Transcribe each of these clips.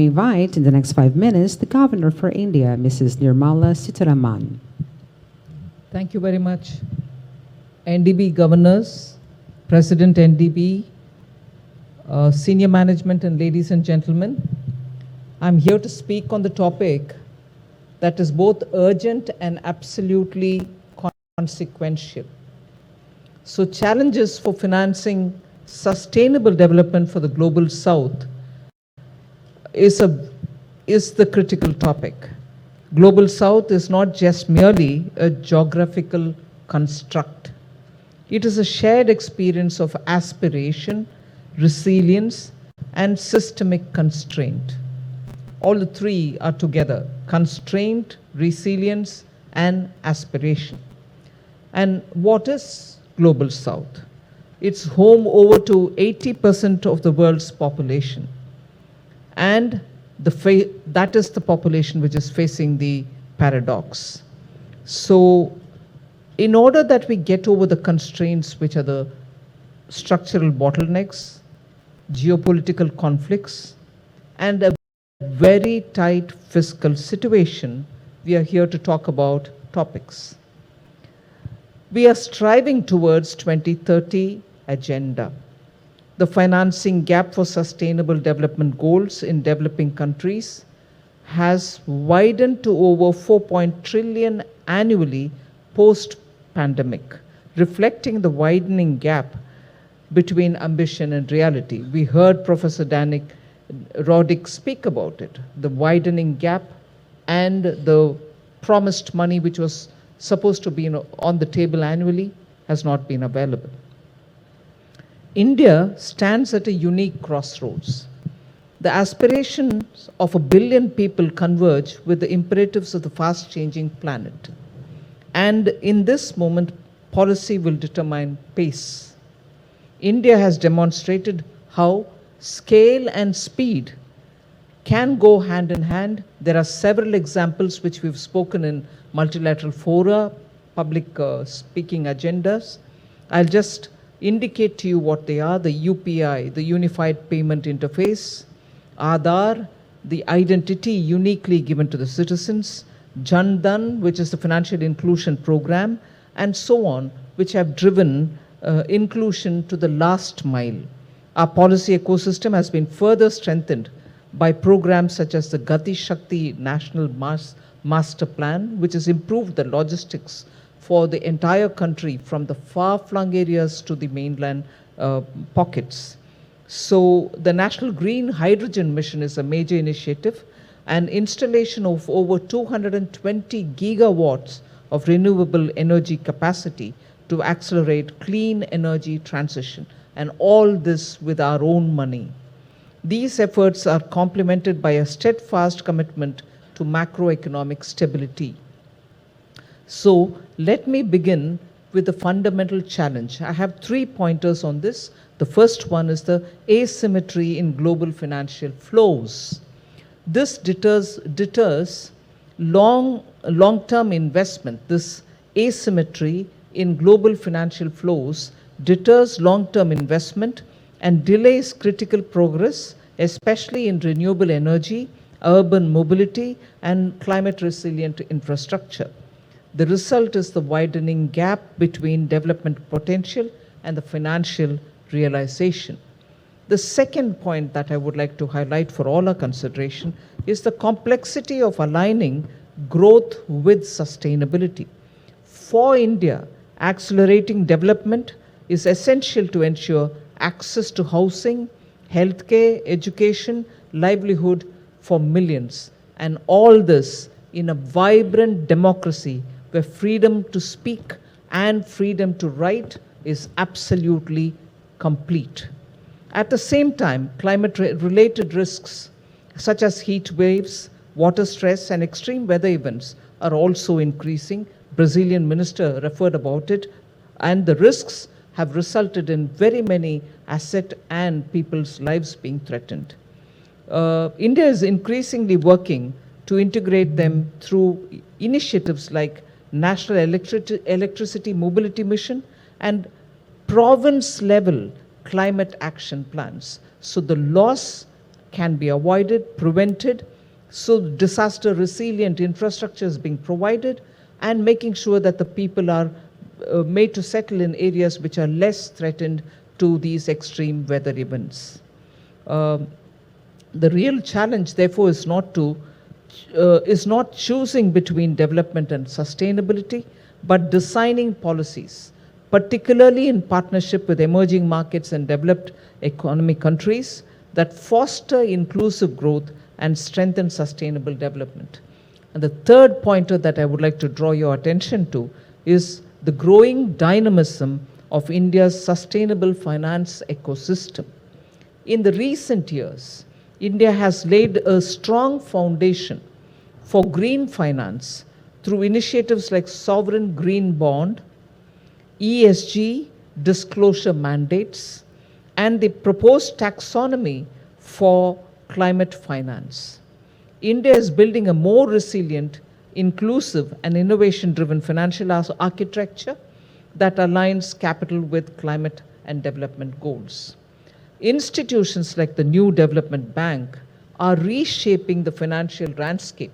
invite in the next 5 minutes the Governor for India, Mrs. Nirmala Sitharaman. Thank you very much. NDB Governors, President NDB, Senior Management, and ladies and gentlemen, I'm here to speak on the topic that is both urgent and absolutely consequential. So challenges for financing sustainable development for the Global South is the critical topic. Global South is not just merely a geographical construct. It is a shared experience of aspiration, resilience, and systemic constraint. All the three are together: constraint, resilience, and aspiration. And what is Global South? It's home over to 80% of the world's population. And that is the population which is facing the paradox. So in order that we get over the constraints, which are the structural bottlenecks, geopolitical conflicts, and a very tight fiscal situation, we are here to talk about topics. We are striving towards 2030 agenda. The financing gap for sustainable development goals in developing countries has widened to over 4 trillion annually post-pandemic, reflecting the widening gap between ambition and reality. We heard Professor Danik Roddick speak about it, the widening gap and the promised money which was supposed to be on the table annually has not been available. India stands at a unique crossroads. The aspirations of 1 billion people converge with the imperatives of the fast-changing planet. And in this moment, policy will determine pace. India has demonstrated how scale and speed can go hand in hand. There are several examples which we've spoken in multilateral fora, public speaking agendas. I'll just indicate to you what they are: the UPI, the Unified Payment Interface; Aadhaar, the identity uniquely given to the citizens; Jan Dhan, which is the financial inclusion program, and so on, which have driven inclusion to the last mile. Our policy ecosystem has been further strengthened by programs such as the Gati Shakti National Master Plan, which has improved the logistics for the entire country from the far-flung areas to the mainland pockets. So the National Green Hydrogen Mission is a major initiative, and installation of over 220 gigawatts of renewable energy capacity to accelerate clean energy transition, and all this with our own money. These efforts are complemented by a steadfast commitment to macroeconomic stability. So let me begin with the fundamental challenge. I have 3 pointers on this. The first one is the asymmetry in global financial flows. This deters long-term investment. This asymmetry in global financial flows deters long-term investment and delays critical progress, especially in renewable energy, urban mobility, and climate-resilient infrastructure. The result is the widening gap between development potential and the financial realization. The second point that I would like to highlight for all our consideration is the complexity of aligning growth with sustainability. For India, accelerating development is essential to ensure access to housing, healthcare, education, livelihood for millions, and all this in a vibrant democracy where freedom to speak and freedom to write is absolutely complete. At the same time, climate-related risks such as heat waves, water stress, and extreme weather events are also increasing. Brazilian minister referred about it, and the risks have resulted in very many asset and people's lives being threatened. India is increasingly working to integrate them through initiatives like National Electricity Mobility Mission and province-level climate action plans. So the loss can be avoided, prevented, so disaster resilient infrastructure is being provided, and making sure that the people are made to settle in areas which are less threatened to these extreme weather events. The real challenge, therefore, is not choosing between development and sustainability, but designing policies, particularly in partnership with emerging markets and developed economic countries, that foster inclusive growth and strengthen sustainable development. And the third pointer that I would like to draw your attention to is the growing dynamism of India's sustainable finance ecosystem. In the recent years, India has laid a strong foundation for green finance through initiatives like sovereign green bond, ESG disclosure mandates, and the proposed taxonomy for climate finance. India is building a more resilient, inclusive, and innovation-driven financial architecture that aligns capital with climate and development goals. Institutions like the New Development Bank are reshaping the financial landscape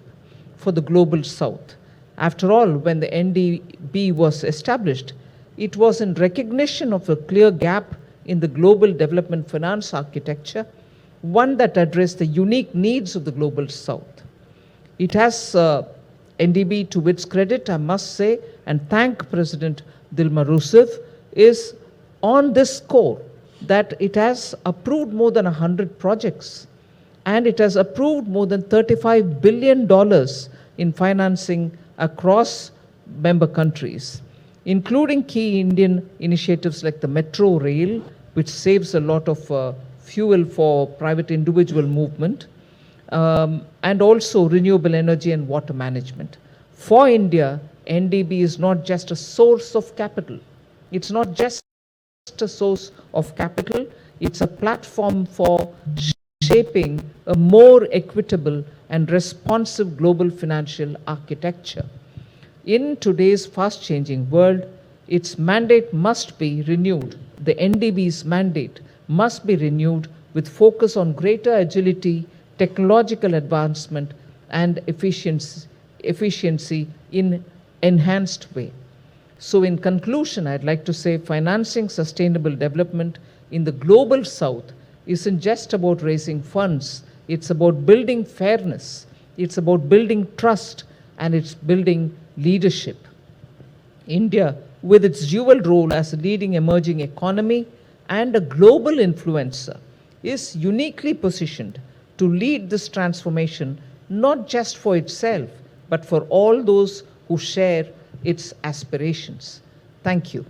for the global south. After all, when the NDB was established, it was in recognition of a clear gap in the global development finance architecture, one that addressed the unique needs of the global south. It has NDB, to its credit, I must say, and thank President Dilma Rousseff, is on this score that it has approved more than 100 projects, and it has approved more than $35 billion in financing across member countries, including key Indian initiatives like the Metro Rail, which saves a lot of fuel for private individual movement, and also renewable energy and water management. For India, NDB is not just a source of capital. It's not just a source of capital, it's a platform for shaping a more equitable and responsive global financial architecture. In today's fast-changing world, its mandate must be renewed. The NDB's mandate must be renewed with focus on greater agility, technological advancement, and efficiency in enhanced way. So in conclusion, I'd like to say financing sustainable development in the global south isn't just about raising funds, it's about building fairness, it's about building trust, and it's building leadership. India, with its dual role as a leading emerging economy and a global influencer, is uniquely positioned to lead this transformation, not just for itself, but for all those who share its aspirations. Thank you.